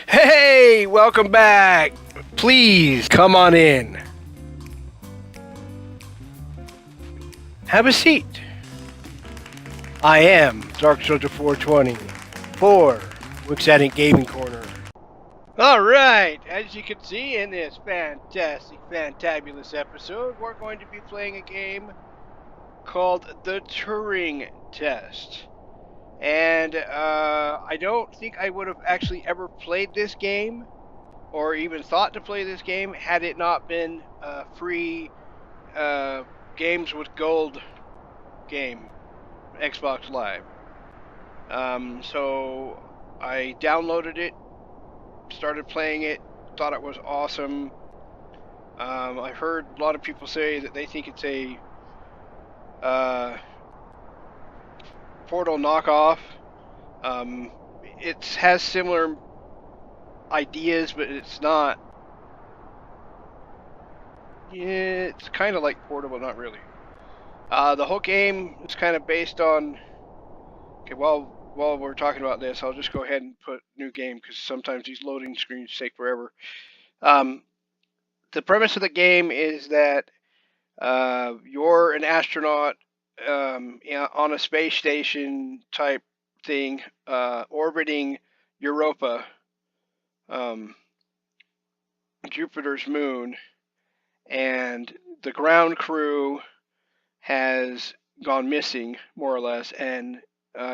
Hey, welcome back. Please come on in. Have a seat. I am Dark Soldier 420 for Wixadent Gaming Corner. Alright, as you can see in this fantastic, fantabulous episode, we're going to be playing a game called the Turing Test. And I don't think I would have actually ever played this game or even thought to play this game had it not been a free games with gold game, Xbox Live. So I downloaded it, started playing it, thought it was awesome. I heard a lot of people say that they think it's a Portal knockoff. It has similar ideas, but it's not. Yeah, it's kind of like Portal, but not really. The whole game is kind of based on. Okay, while we're talking about this, I'll just go ahead and put new game because sometimes these loading screens take forever. The premise of the game is that you're an astronaut on a space station type thing, orbiting Europa, Jupiter's moon, and the ground crew has gone missing, more or less, and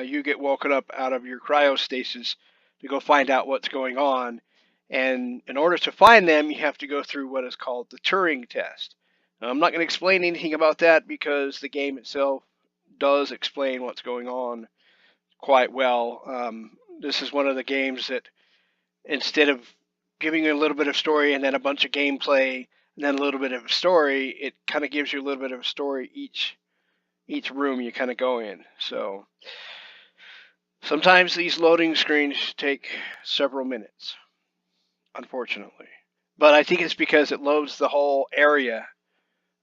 you get woken up out of your cryostasis to go find out what's going on. And in order to find them, you have to go through what is called the Turing Test. Now, I'm not going to explain anything about that because the game itself does explain what's going on quite well. This is one of the games that instead of giving you a little bit of story and then a bunch of gameplay and then a little bit of a story, it kind of gives you a little bit of a story each room you kind of go in. So sometimes these loading screens take several minutes, unfortunately. But I think it's because it loads the whole area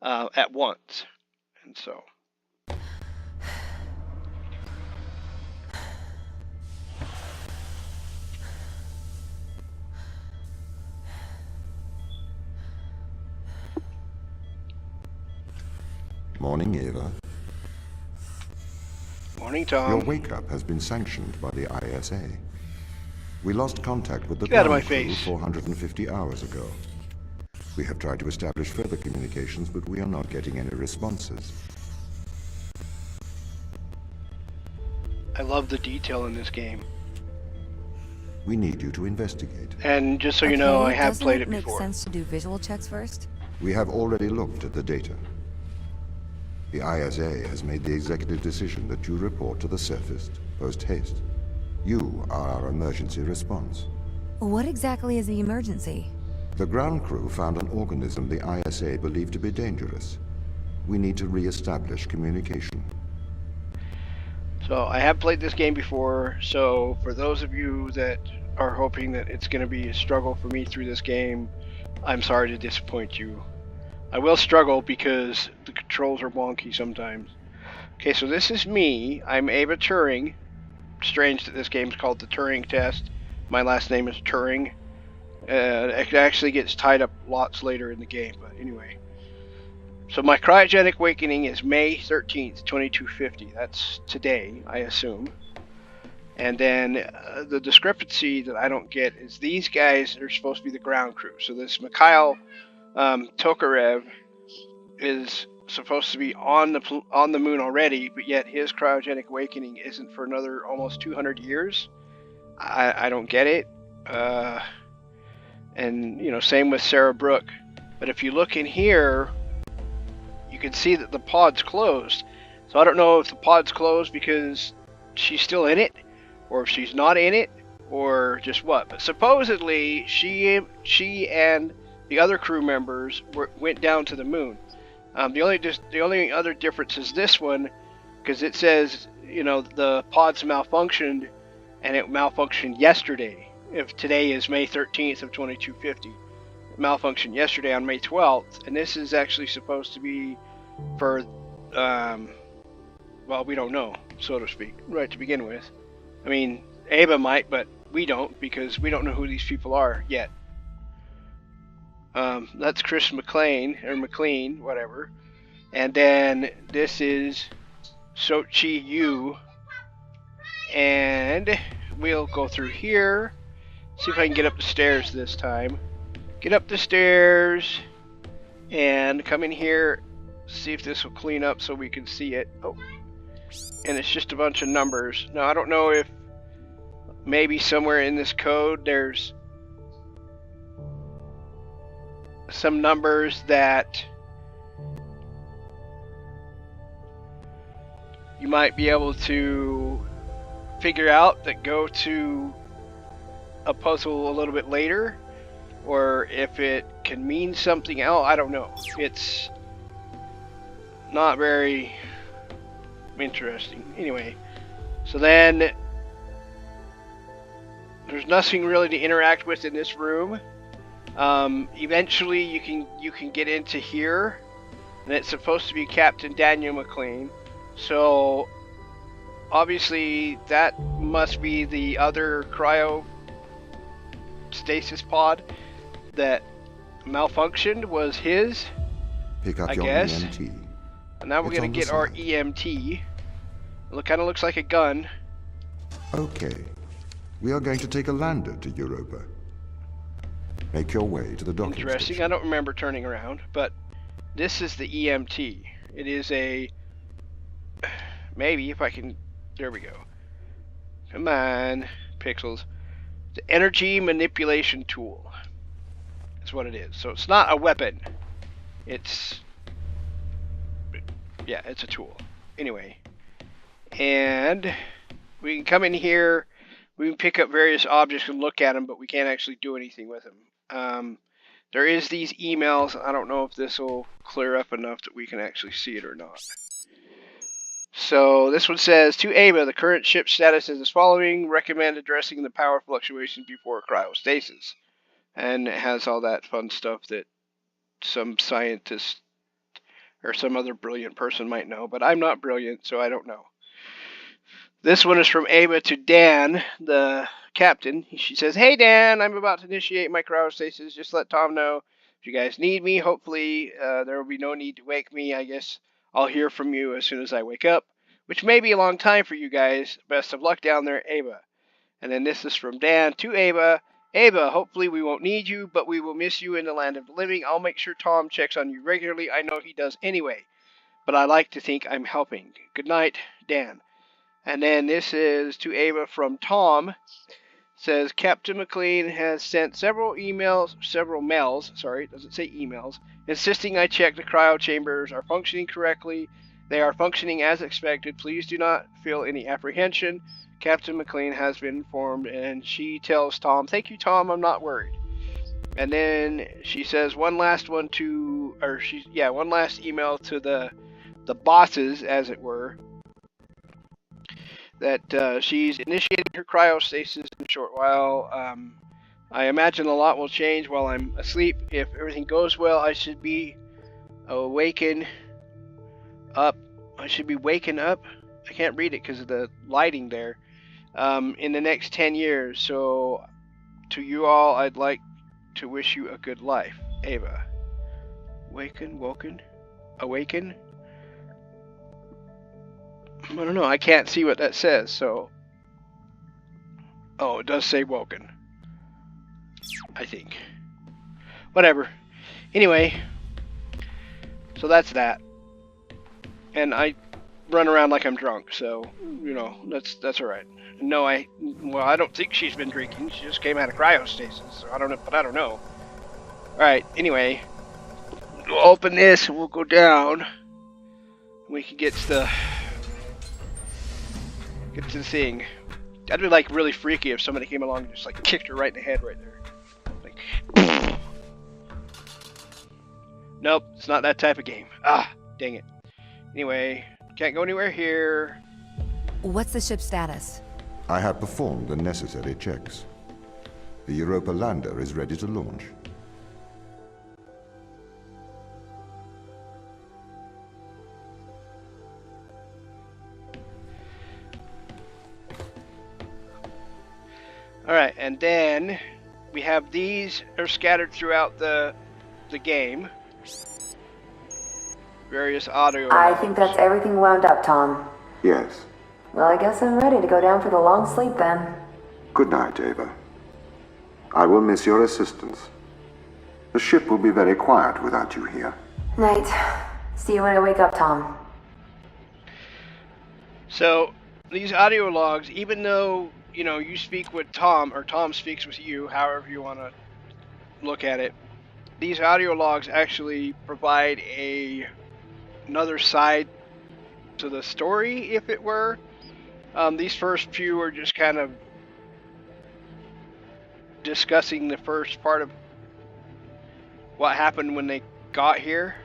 at once. And so. Morning, Eva. Morning, Tom. Your wake-up has been sanctioned by the ISA. We lost contact with the Get out of my ground crew face. 450 hours ago. We have tried to establish further communications, but we are not getting any responses. I love the detail in this game. We need you to investigate. And just so you know, I have played it Doesn't it before. make sense to do visual checks first? We have already looked at the data. The ISA has made the executive decision that you report to the surface post-haste. You are our emergency response. What exactly is the emergency? The ground crew found an organism the ISA believed to be dangerous. We need to re-establish communication. So I have played this game before, so for those of you that are hoping that it's going to be a struggle for me through this game, I'm sorry to disappoint you. I will struggle because the controls are wonky sometimes. Okay, so this is me. I'm Ava Turing. Strange that this game's called the Turing Test. My last name is Turing. It actually gets tied up lots later in the game, but anyway. So my cryogenic awakening is May 13th, 2250. That's today, I assume. And then the discrepancy that I don't get is these guys are supposed to be the ground crew. So this Mikhail Tokarev is supposed to be on the moon already, but yet his cryogenic awakening isn't for another almost 200 years. I don't get it. And you know, same with Sarah Brooke. But if you look in here, you can see that the pod's closed. So I don't know if the pod's closed because she's still in it, or if she's not in it, or just what. But supposedly she and the other crew members went down to the moon. The only other difference is this one, because it says, you know, the pods malfunctioned, and it malfunctioned yesterday. If today is May 13th of 2250, it malfunctioned yesterday on May 12th, and this is actually supposed to be for, well, we don't know, so to speak, right to begin with. I mean, Ava might, but we don't, because we don't know who these people are yet. That's Chris McLean, or McLean, whatever. And then this is Sochi Yu. And we'll go through here. See if I can get up the stairs this time. Get up the stairs and come in here. See if this will clean up so we can see it. Oh, and it's just a bunch of numbers. Now I don't know if maybe somewhere in this code there's some numbers that you might be able to figure out that go to a puzzle a little bit later, or if it can mean something else. I don't know. It's not very interesting. Anyway, so then there's nothing really to interact with in this room. Eventually you can get into here, and it's supposed to be Captain Daniel McLean. So obviously that must be the other cryo stasis pod that malfunctioned was his. Pick up I your guess. EMT. And now we're It's gonna on the get our side. EMT. It kind of looks like a gun. Okay. We are going to take a lander to Europa. Make your way to the docking Interesting. station. I don't remember turning around, but this is the EMT. It is a... Maybe if I can... There we go. Come on, pixels. The energy manipulation tool. That's what it is. So it's not a weapon. It's... Yeah, it's a tool. Anyway. And we can come in here. We can pick up various objects and look at them, but we can't actually do anything with them. There is these emails. I don't know if this will clear up enough that we can actually see it or not. So this one says, to Ava, the current ship status is as following. Recommend addressing the power fluctuations before cryostasis. And it has all that fun stuff that some scientist or some other brilliant person might know, but I'm not brilliant, so I don't know. This one is from Ava to Dan, the captain. She says, hey Dan, I'm about to initiate my cryostasis. Just let Tom know if you guys need me. Hopefully there will be no need to wake me. I guess I'll hear from you as soon as I wake up, which may be a long time for you guys. Best of luck down there, Ava. And then this is from Dan to Ava. Ava, hopefully we won't need you, but we will miss you in the land of the living. I'll make sure Tom checks on you regularly. I know he does anyway, but I like to think I'm helping. Good night, Dan. And then this is to Ava from Tom. Says, Captain McLean has sent several mails, it doesn't say emails, insisting I check the cryo chambers are functioning correctly. They are functioning as expected. Please do not feel any apprehension. Captain McLean has been informed, and she tells Tom, thank you, Tom, I'm not worried. And then she says one last email to the bosses, as it were, that she's initiating her cryostasis in a short while. I imagine a lot will change while I'm asleep. If everything goes well, I should be waken up. I can't read it because of the lighting there. In the next 10 years. So, to you all, I'd like to wish you a good life. Ava. Awaken? I don't know, I can't see what that says, so... Oh, it does say woken. I think. Whatever. Anyway, so that's that. And I run around like I'm drunk, so, you know, that's alright. No, I don't think she's been drinking. She just came out of cryostasis, so I don't know. Alright, anyway. We'll open this and we'll go down. We can get to the thing. That'd be like really freaky if somebody came along and just like kicked her right in the head right there. Like, nope, it's not that type of game. Ah, dang it. Anyway, can't go anywhere here. What's the ship's status? I have performed the necessary checks. The Europa lander is ready to launch. Alright. And then we have these are scattered throughout the game. Various audio. I think that's everything wound up, Tom. Yes. Well, I guess I'm ready to go down for the long sleep then. Good night, Ava. I will miss your assistance. The ship will be very quiet without you here. Night. See you when I wake up, Tom. So, these audio logs, even though, you know, you speak with Tom, or Tom speaks with you, however you want to look at it, these audio logs actually provide another side to the story, if it were. These first few are just kind of discussing the first part of what happened when they got here.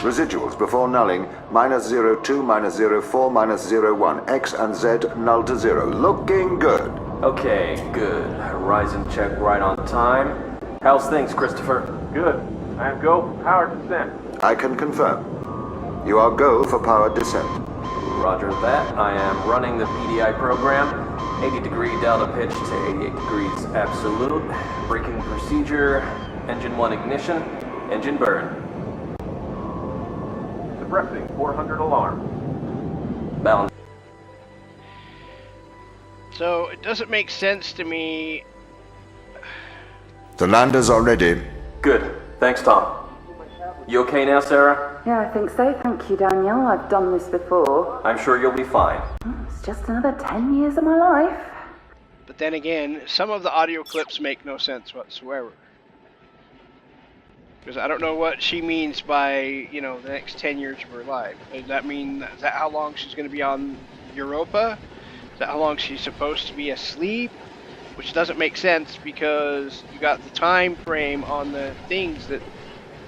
Residuals before nulling, -02, -04, -01. X and Z null to 0. Looking good. Okay, good. Horizon check right on time. How's things, Christopher? Good. I am go for power descent. I can confirm. You are go for powered descent. Roger that. I am running the PDI program. 80-degree delta pitch to 88 degrees absolute. Braking procedure. Engine 1 ignition. Engine burn. Suppressing 400 alarm. Balance. So it doesn't make sense to me. The landers are ready. Good. Thanks, Tom. You okay now, Sarah? Yeah, I think so. Thank you, Daniel. I've done this before. I'm sure you'll be fine. It's just another 10 years of my life. But then again, some of the audio clips make no sense whatsoever. Because I don't know what she means by, you know, the next 10 years of her life. Does that mean, is that how long she's going to be on Europa? Is that how long she's supposed to be asleep? Which doesn't make sense because you got the time frame on the things that,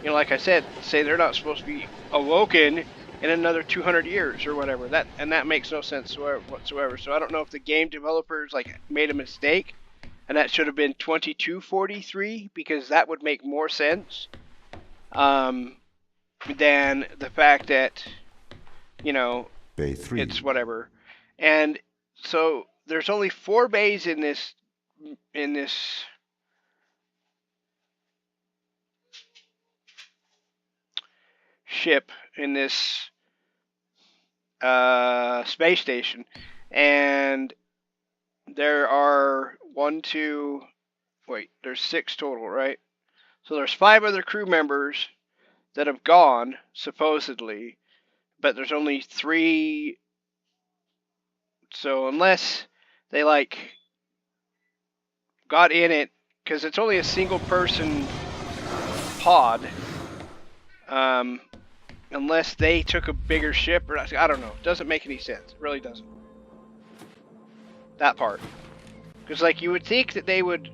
you know, like I said, say they're not supposed to be awoken in another 200 years or whatever. That makes no sense whatsoever. So I don't know if the game developers like made a mistake and that should have been 2243 because that would make more sense than the fact that, you know, Bay 3. it's whatever. And so there's only 4 bays in this ship, in this space station, and there are there's 6 total, right? So there's 5 other crew members that have gone supposedly, but there's only 3. So unless they like got in it, because it's only a single person pod, unless they took a bigger ship, or I don't know. It doesn't make any sense. It really doesn't. That part. Because like you would think that they would.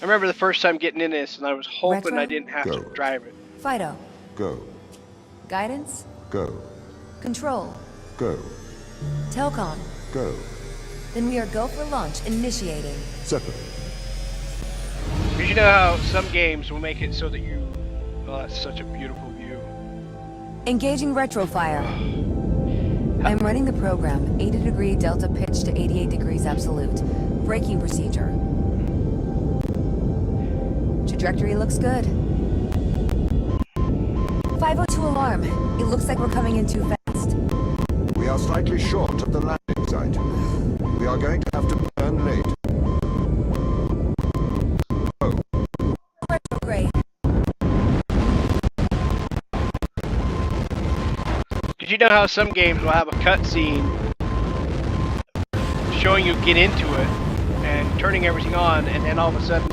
I remember the first time getting in this and I was hoping Retro? I didn't have to Go. drive it. Fido. Go. Guidance? Go. Control. Go. Telcon. Go. Then we are go for launch, initiating. Separate. Because you know how some games will make it so that you... Oh, that's such a beautiful view. Engaging retrofire. I'm running the program. 80-degree delta pitch to 88 degrees absolute. Braking procedure. Trajectory looks good. 502 alarm. It looks like we're coming in too fast. We are slightly short of the landing site. We are going to have to burn late. Retrograde. Did you know how some games will have a cutscene showing you get into it and turning everything on, and then all of a sudden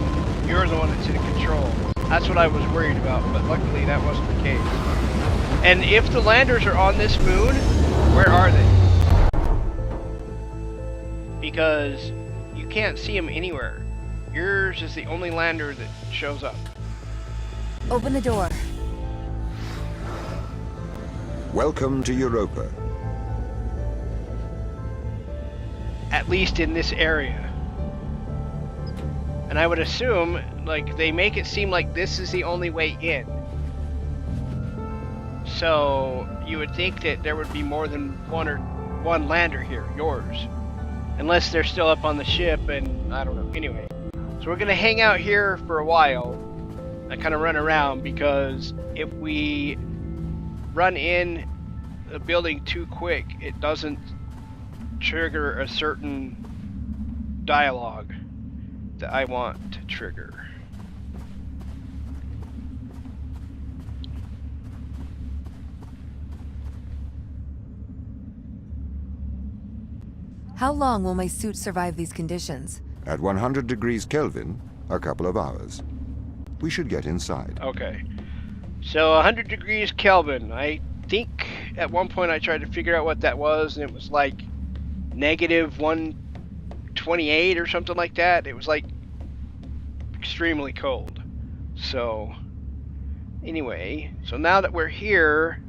you're the one that's in control? That's what I was worried about, but luckily that wasn't the case. And if the landers are on this moon, where are they? Because you can't see them anywhere. Yours is the only lander that shows up. Open the door. Welcome to Europa. At least in this area. And I would assume, like, they make it seem like this is the only way in. So, you would think that there would be more than one lander here, yours. Unless they're still up on the ship, and I don't know. Anyway, so we're gonna hang out here for a while and kind of run around, because if we run in the building too quick, it doesn't trigger a certain dialogue that I want to trigger. How long will my suit survive these conditions? At 100 degrees Kelvin, a couple of hours. We should get inside. Okay. So 100 degrees Kelvin. I think at one point I tried to figure out what that was, and it was like negative 128 or something like that. It was like extremely cold. So anyway, so now that we're here,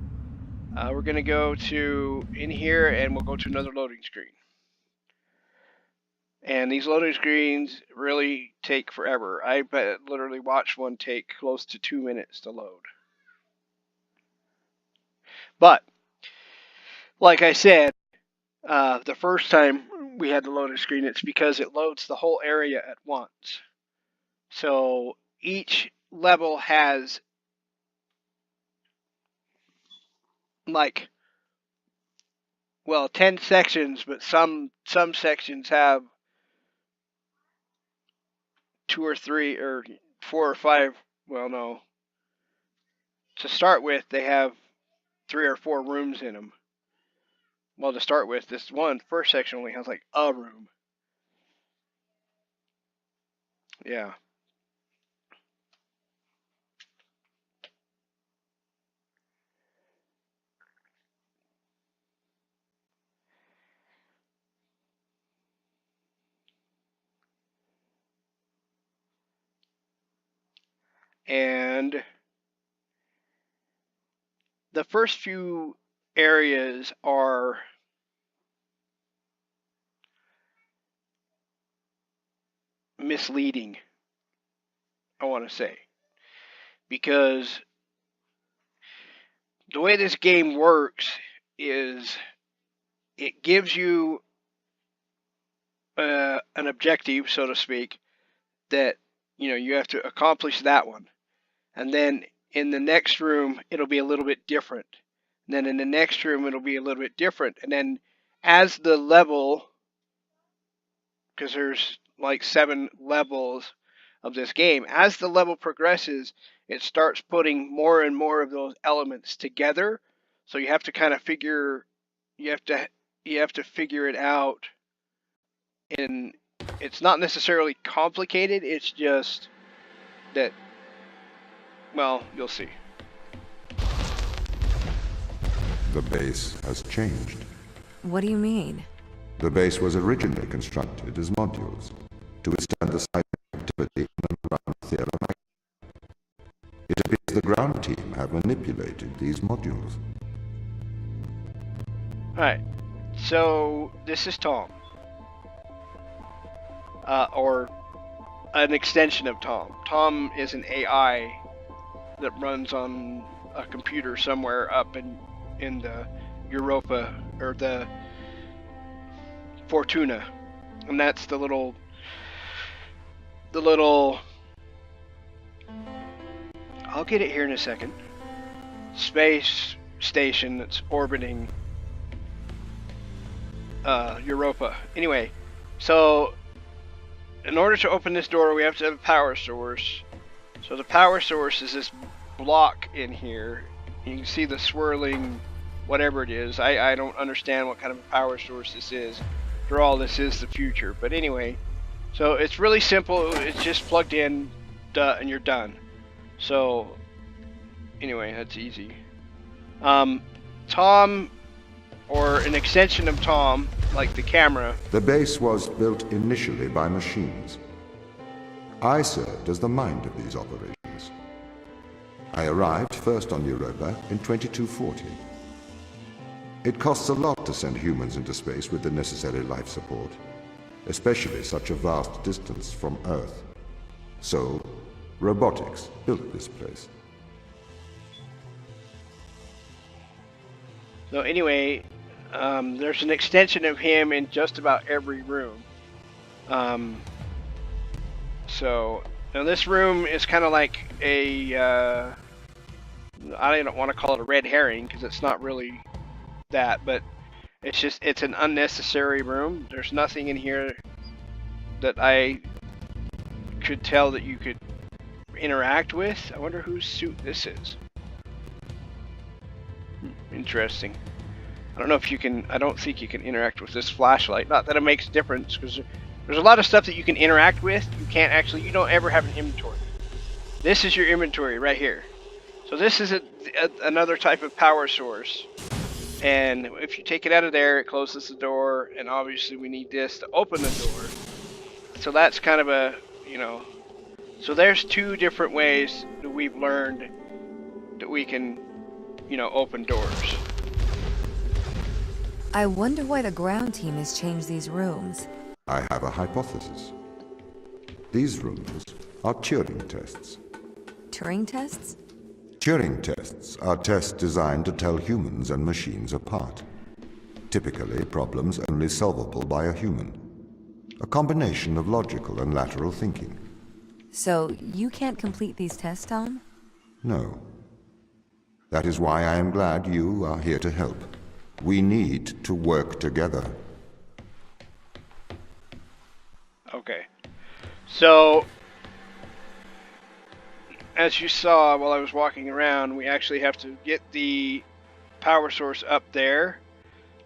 we're gonna go to in here, and we'll go to another loading screen. And these loading screens really take forever. I literally watched one take close to 2 minutes to load. But like I said, the first time we had the loading screen, it's because it loads the whole area at once. So each level has like, well, 10 sections, but some sections have 2 or 3 or 4 or 5. Well, no. To start with, they have 3 or 4 rooms in them. Well, to start with, this first section only has like a room. Yeah. And the first few areas are misleading, I want to say, because the way this game works is it gives you an objective, so to speak, that you have to accomplish that one, and then in the next room it'll be a little bit different, and then in the next room it'll be a little bit different, and then as the level, because there's like 7 levels of this game, as the level progresses, it starts putting more and more of those elements together. So you have to kind of figure it out. And it's not necessarily complicated, it's just that, well, you'll see. The base has changed. What do you mean? The base was originally constructed as modules to withstand the seismic activity on and around Theater. It appears the ground team have manipulated these modules. Alright, so this is Tom. Or an extension of Tom. Tom is an AI that runs on a computer somewhere up in the Europa, or the Fortuna, and that's the little I'll get it here in a second, space station that's orbiting Europa. Anyway, so in order to open this door, we have to have a power source. So the power source is this block in here. You can see the swirling whatever it is. I don't understand what kind of a power source this is. After all, this is the future. But anyway, so it's really simple. It's just plugged in, and you're done. So anyway, that's easy. Tom, or an extension of Tom, like the camera. The base was built initially by machines. I served as the mind of these operations. I arrived first on Europa in 2240. It costs a lot to send humans into space with the necessary life support, especially such a vast distance from Earth. So, robotics built this place. So anyway, there's an extension of him in just about every room. So now this room is kind of like a, I don't want to call it a red herring because it's not really that, but it's an unnecessary room. There's nothing in here that I could tell that you could interact with. I wonder whose suit this is. Interesting. I don't know if you can, I don't think you can interact with this flashlight. Not that it makes a difference, because there's a lot of stuff that you can interact with. You don't ever have an inventory. This is your inventory right here. So this is another type of power source. And if you take it out of there, it closes the door, and obviously we need this to open the door. So that's kind of a, so there's two different ways that we've learned that we can, open doors. I wonder why the ground team has changed these rooms. I have a hypothesis. These rooms are Turing tests. Turing tests? Turing tests are tests designed to tell humans and machines apart. Typically, problems only solvable by a human. A combination of logical and lateral thinking. So, you can't complete these tests, Tom? No. That is why I am glad you are here to help. We need to work together. Okay. So, as you saw while I was walking around, we actually have to get the power source up there.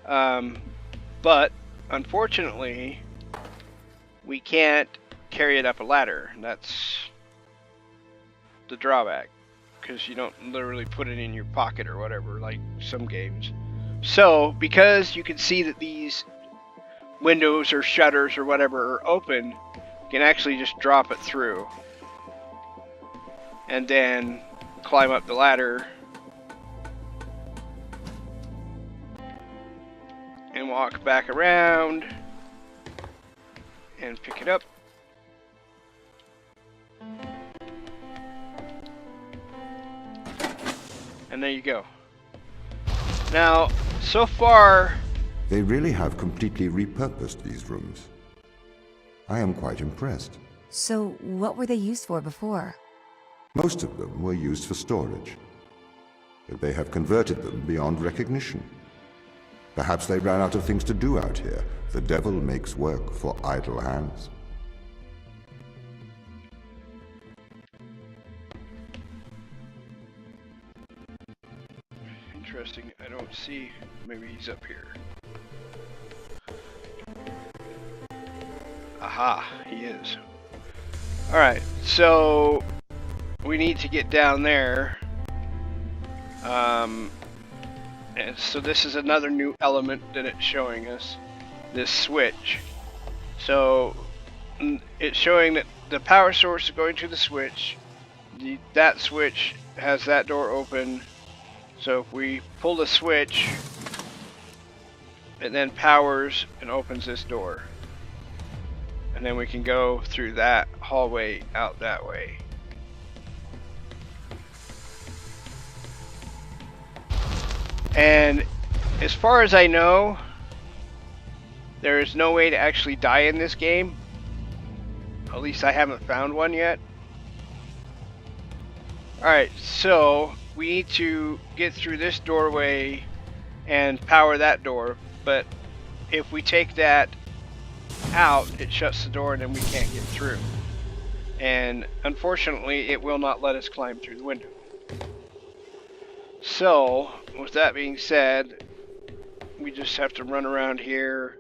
But, unfortunately, we can't carry it up a ladder. That's the drawback. Because you don't literally put it in your pocket or whatever, like some games. So, because you can see that these windows or shutters or whatever are open, you can actually just drop it through. And then climb up the ladder. And walk back around. And pick it up. And there you go. Now, so far... They really have completely repurposed these rooms. I am quite impressed. So, what were they used for before? Most of them were used for storage. But they have converted them beyond recognition. Perhaps they ran out of things to do out here. The devil makes work for idle hands. Interesting. I don't see. Maybe he's up here. Aha, he is. Alright, so we need to get down there. And so this is another new element that it's showing us. This switch. So it's showing that the power source is going to the switch. That switch has that door open. So if we pull the switch, it then powers and opens this door. And then we can go through that hallway out that way. And as far as I know, there is no way to actually die in this game. At least I haven't found one yet. Alright, so we need to get through this doorway and power that door. But if we take that out, it shuts the door and then we can't get through. And unfortunately, it will not let us climb through the window. So, with that being said, we just have to run around here,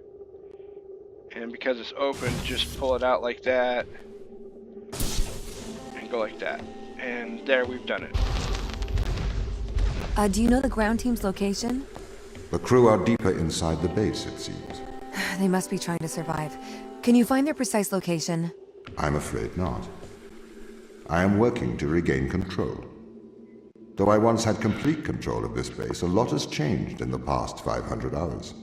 and because it's open, just pull it out like that, and go like that. And there, we've done it. Do you know the ground team's location? The crew are deeper inside the base, it seems. They must be trying to survive. Can you find their precise location? I'm afraid not. I am working to regain control. Though I once had complete control of this base, a lot has changed in the past 500 hours.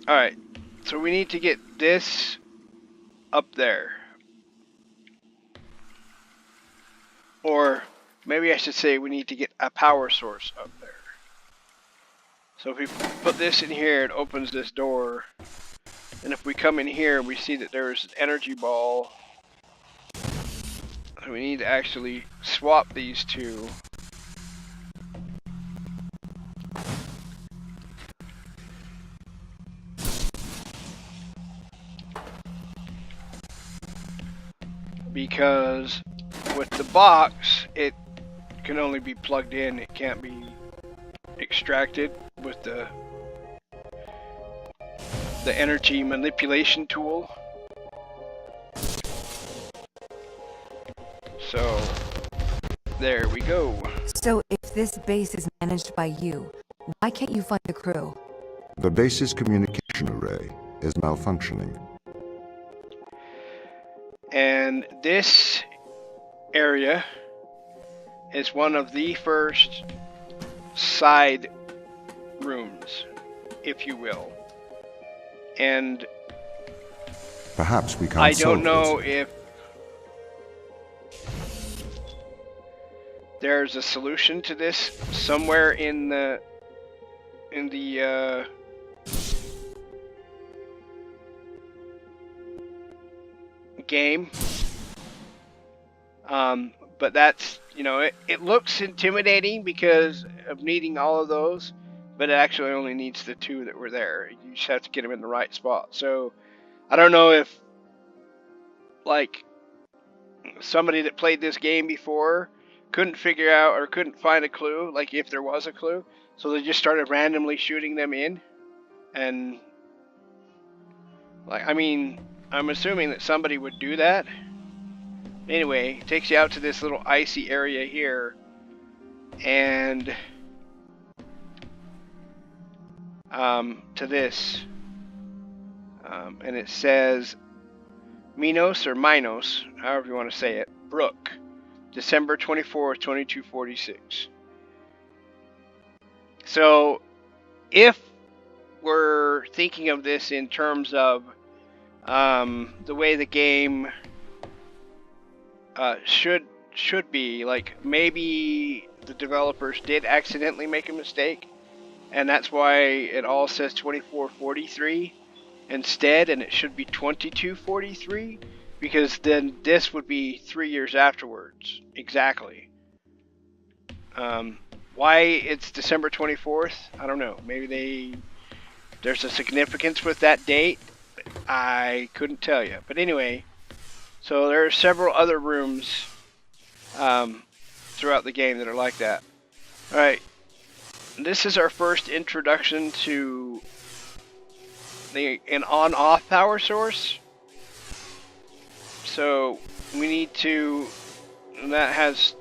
Alright, so we need to get this up there. Or maybe I should say we need to get a power source up there. So if we put this in here, it opens this door. And if we come in here, we see that there's an energy ball. And we need to actually swap these two. Because with the box, it can only be plugged in. It can't be extracted with the energy manipulation tool. So there we go. So if this base is managed by you, why can't you find the crew? The base's communication array is malfunctioning. And this area is one of the first side rooms, if you will. And perhaps we can't I don't solve know this. if there's a solution to this somewhere in the game. But that's, you know, it looks intimidating because of needing all of those, but it actually only needs the two that were there. You just have to get them in the right spot. So I don't know if, like, somebody that played this game before couldn't figure out or couldn't find a clue, like if there was a clue, so they just started randomly shooting them in. And, like, I mean, I'm assuming that somebody would do that. Anyway, it takes you out to this little icy area here, and to this, and it says Minos or Minos, however you want to say it, Brook, December 24th, 2246. So, if we're thinking of this in terms of the way the game should be, like, maybe the developers did accidentally make a mistake, and that's why it all says 2443 instead, and it should be 2243, because then this would be 3 years afterwards, exactly. Why it's December 24th, I don't know. Maybe there's a significance with that date. I couldn't tell you. But anyway, so there are several other rooms throughout the game that are like that. Alright, this is our first introduction to an on-off power source. So we need to, and that has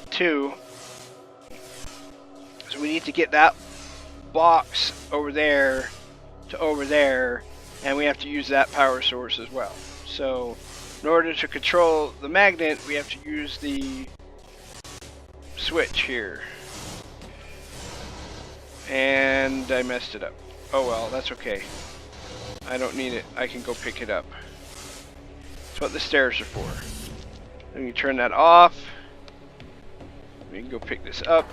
two. So we need to get that box over there to over there, and we have to use that power source as well. So in order to control the magnet, we have to use the switch here. And I messed it up. Oh well, that's okay. I don't need it. I can go pick it up. That's what the stairs are for. Then we turn that off. We can go pick this up.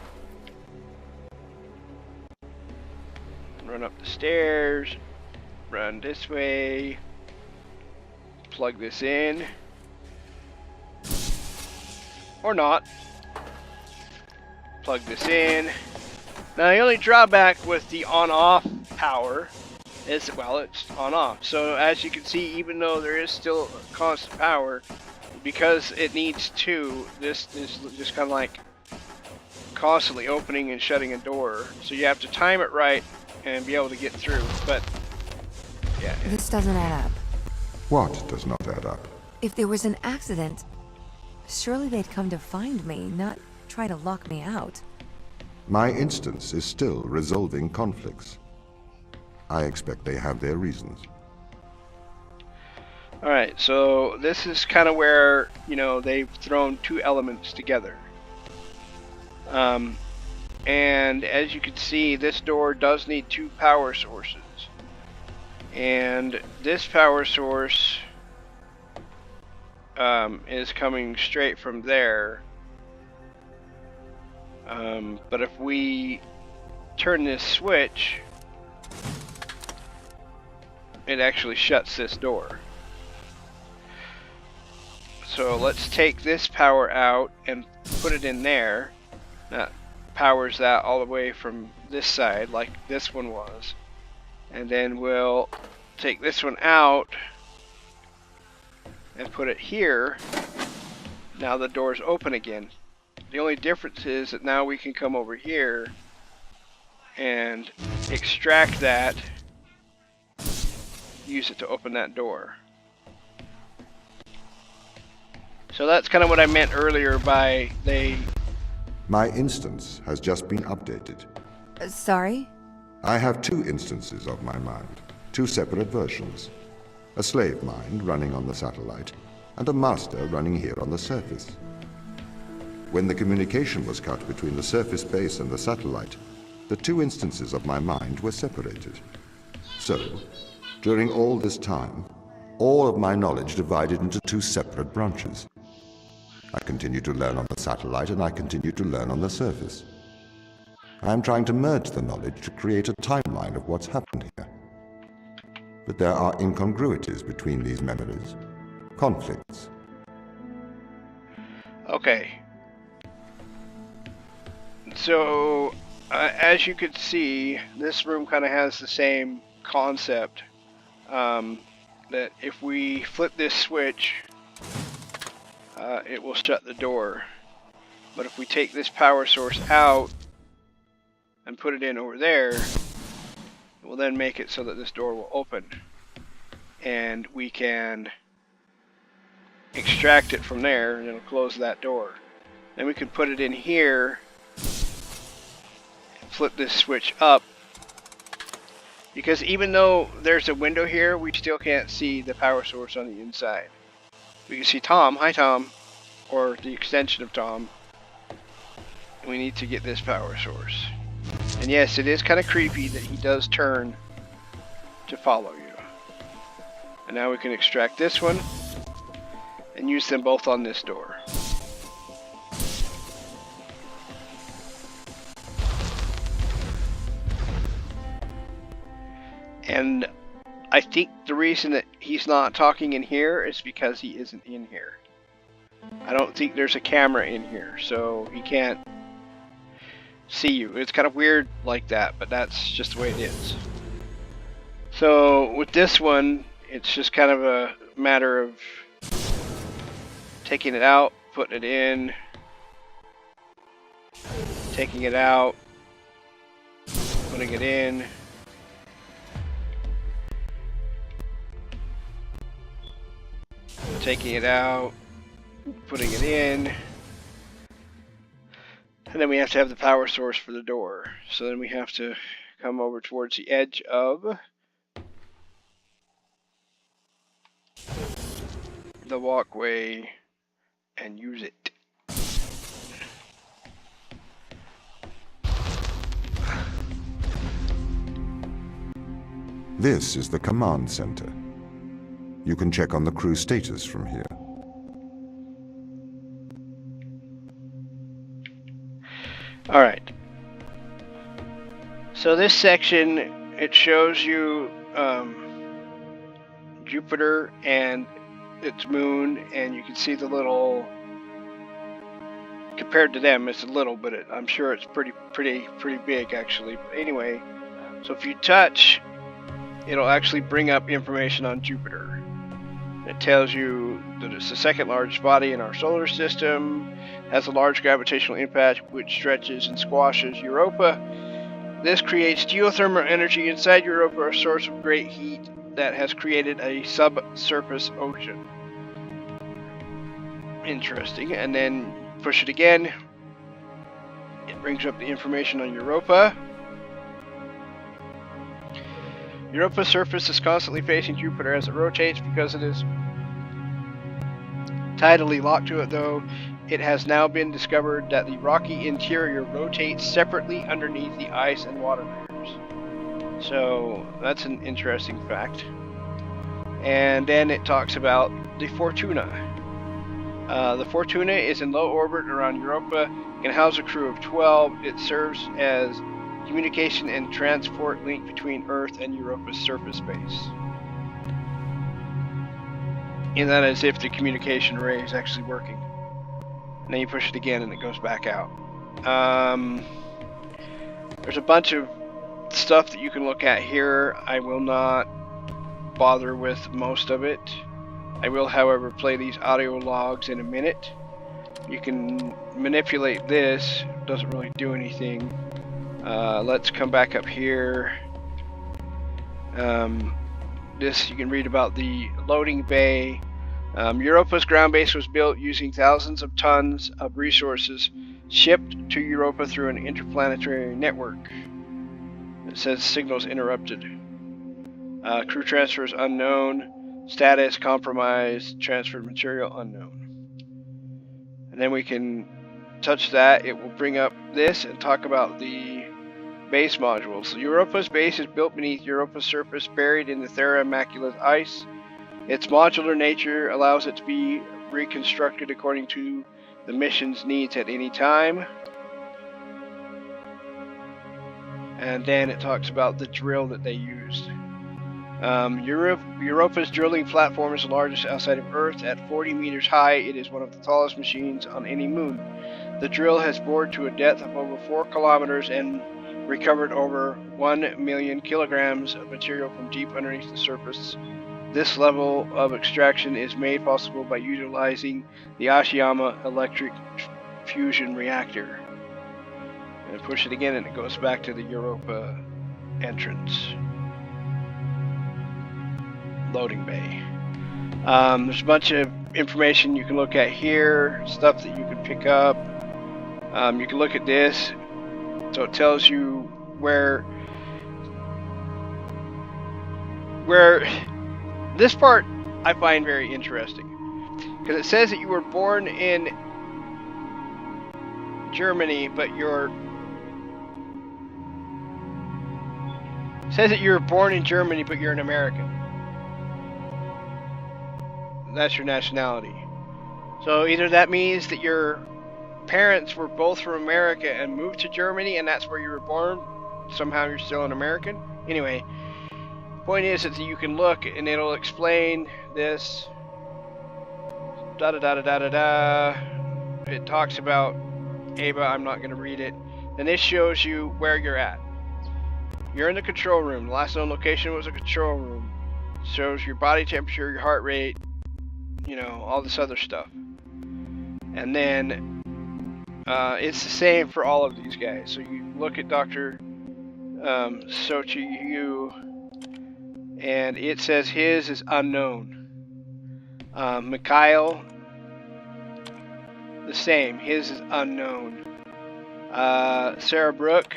Run up the stairs. Run this way. Plug this in. Or not. Plug this in. Now the only drawback with the on-off power is, well, it's on-off. So as you can see, even though there is still constant power, because it needs two, this is just kind of like constantly opening and shutting a door. So you have to time it right and be able to get through. But yeah, This doesn't add up. What does not add up? If there was an accident, surely they'd come to find me, not try to lock me out. My instance is still resolving conflicts. I expect they have their reasons. Alright, so this is kind of where, you know, they've thrown two elements together. And as you can see, this door does need two power sources. And this power source is coming straight from there. But if we turn this switch, it actually shuts this door. So let's take this power out and put it in there. That powers that all the way from this side, like this one was. And then we'll take this one out and put it here. Now the door's open again. The only difference is that now we can come over here and extract that, use it to open that door. So that's kind of what I meant earlier by My instance has just been updated. Sorry? I have two instances of my mind, two separate versions. A slave mind running on the satellite, and a master running here on the surface. When the communication was cut between the surface base and the satellite, the two instances of my mind were separated. So, during all this time, all of my knowledge divided into two separate branches. I continue to learn on the satellite, and I continue to learn on the surface. I am trying to merge the knowledge to create a timeline of what's happened here. But there are incongruities between these memories, conflicts. Okay. So, as you can see, this room kind of has the same concept. That if we flip this switch, it will shut the door. But if we take this power source out and put it in over there, it will then make it so that this door will open. And we can extract it from there, and it'll close that door. Then we can put it in here, flip this switch up, because even though there's a window here, we still can't see the power source on the inside. We can see Tom, hi Tom, or the extension of Tom. And we need to get this power source. And yes, it is kind of creepy that he does turn to follow you. And now we can extract this one and use them both on this door. And I think the reason that he's not talking in here is because he isn't in here. I don't think there's a camera in here, so he can't see you. It's kind of weird like that, but that's just the way it is. So with this one, it's just kind of a matter of taking it out, putting it in, taking it out, putting it in. Taking it out, putting it in, and then we have to have the power source for the door. So then we have to come over towards the edge of the walkway and use it. This is the command center. You can check on the crew status from here. Alright. So this section, it shows you Jupiter and its moon, and you can see the little, compared to them it's a little, but I'm sure it's pretty big actually. But anyway, so if you touch, it'll actually bring up information on Jupiter. It tells you that it's the second largest body in our solar system, has a large gravitational impact which stretches and squashes Europa. This creates geothermal energy inside Europa, a source of great heat that has created a subsurface ocean. Interesting. And then push it again. It brings up the information on Europa. Europa's surface is constantly facing Jupiter as it rotates. Because it is tidally locked to it, though, it has now been discovered that the rocky interior rotates separately underneath the ice and water layers. So that's an interesting fact. And then it talks about the Fortuna. The Fortuna is in low orbit around Europa. Can house a crew of 12. It serves as communication and transport link between Earth and Europa's surface base. And that is if the communication array is actually working. And then you push it again and it goes back out. There's a bunch of stuff that you can look at here. I will not bother with most of it. I will, however, play these audio logs in a minute. You can manipulate this. It doesn't really do anything. Let's come back up here. This you can read about the loading bay. Europa's ground base was built using thousands of tons of resources shipped to Europa through an interplanetary network. It says signals interrupted. Crew transfers unknown. Status compromised. Transferred material unknown. And then we can touch that. It will bring up this and talk about the base modules. So Europa's base is built beneath Europa's surface, buried in the Terra Immacula's ice. Its modular nature allows it to be reconstructed according to the mission's needs at any time. And then it talks about the drill that they used. Europa's drilling platform is the largest outside of Earth. At 40 meters high, it is one of the tallest machines on any moon. The drill has bored to a depth of over 4 kilometers and recovered over 1 million kilograms of material from deep underneath the surface. This level of extraction is made possible by utilizing the Ashiyama electric fusion reactor. And push it again and it goes back to the Europa entrance. Loading bay. There's a bunch of information you can look at here, stuff that you can pick up. You can look at this, so it tells you where this part I find very interesting, because it says that you were born in Germany, but you're an American. That's your nationality. So either that means that your parents were both from America and moved to Germany and that's where you were born. Somehow you're still an American. Anyway, point is that you can look and it'll explain this. Da da da da da da da. It talks about Ava. I'm not going to read it. And this shows you where you're at. You're in the control room. The last known location was a control room. It shows your body temperature, your heart rate, you know, all this other stuff. And then it's the same for all of these guys. So you look at Dr. Sochi Yu, and it says his is unknown. Mikhail, the same. His is unknown. Sarah Brooke,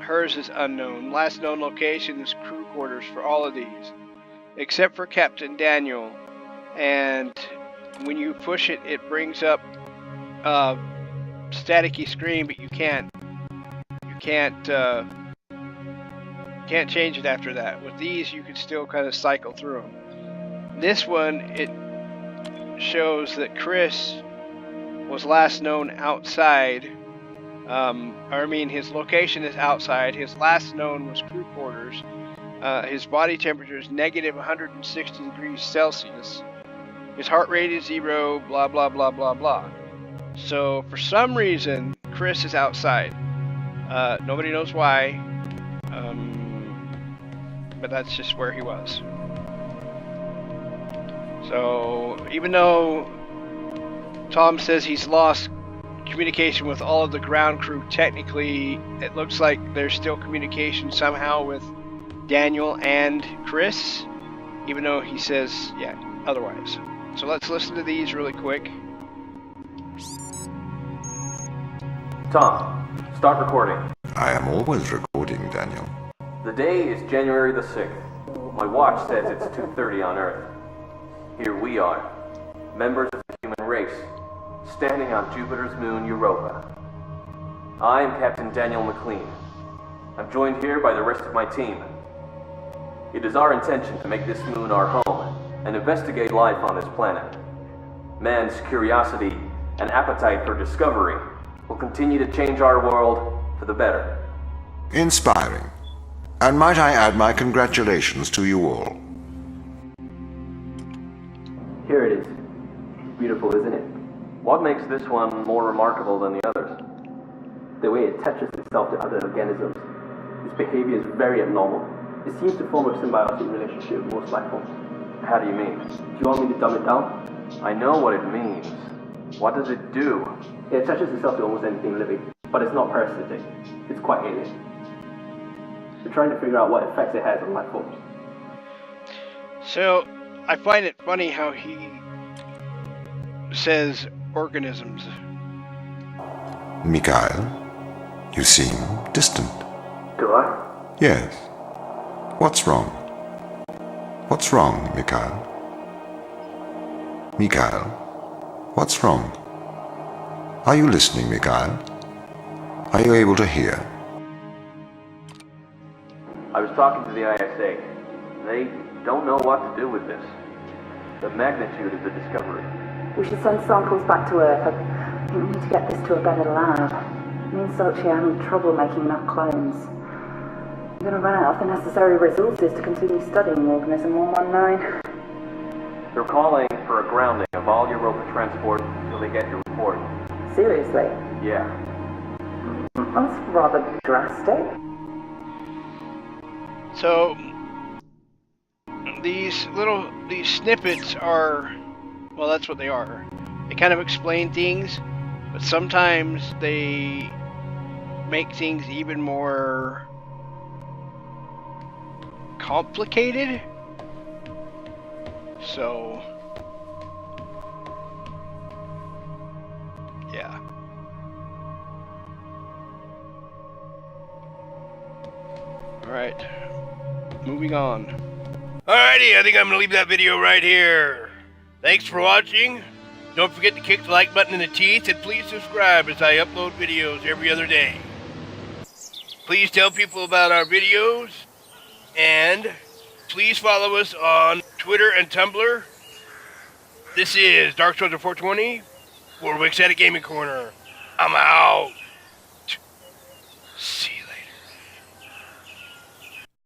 hers is unknown. Last known location is crew quarters for all of these, except for Captain Daniel. And when you push it, it brings up a staticky screen, but you can't change it after that. With these, you can still kind of cycle through them. This one, it shows that Chris was last known outside. His location is outside. His last known was crew quarters. His body temperature is negative 160 degrees Celsius. His heart rate is 0, blah, blah, blah, blah, blah. So, for some reason, Chris is outside. Nobody knows why. But that's just where he was. So, even though Tom says he's lost communication with all of the ground crew, technically, it looks like there's still communication somehow with Daniel and Chris, even though he says, yeah, otherwise. So let's listen to these really quick. Tom, start recording. I am always recording, Daniel. The day is January the 6th. My watch says it's 2:30 on Earth. Here we are, members of the human race, standing on Jupiter's moon, Europa. I am Captain Daniel McLean. I'm joined here by the rest of my team. It is our intention to make this moon our home and investigate life on this planet. Man's curiosity and appetite for discovery will continue to change our world for the better. Inspiring. And might I add my congratulations to you all. Here it is. Beautiful, isn't it? What makes this one more remarkable than the others? The way it attaches itself to other organisms. Its behavior is very abnormal. It seems to form a symbiotic relationship with most life forms. How do you mean? Do you want me to dumb it down? I know what it means. What does it do? It attaches itself to almost anything living, but it's not parasitic. It's quite alien. We're trying to figure out what effects it has on life forms. So, I find it funny how he says organisms. Mikhail, you seem distant. Do I? Yes. What's wrong? What's wrong, Mikhail? Mikhail, what's wrong? Are you listening, Mikhail? Are you able to hear? I was talking to the ISA. They don't know what to do with this. The magnitude of the discovery. We should send samples back to Earth. I think we need to get this to a better lab. Me and Sochi are having trouble making enough clones. I'm going to run out of the necessary resources to continue studying organism 119. They're calling for a grounding of all Europa transport until they get your report. Seriously? Yeah. That's rather drastic. So, these snippets are, well, that's what they are. They kind of explain things, but sometimes they make things even more complicated. So, yeah. Alright, moving on. Alrighty, I think I'm gonna leave that video right here. Thanks for watching. Don't forget to kick the like button in the teeth, and please subscribe as I upload videos every other day. Please tell people about our videos, and please follow us on Twitter and Tumblr. This is Dark Soldier 420 for Wixatic Gaming Corner. I'm out. See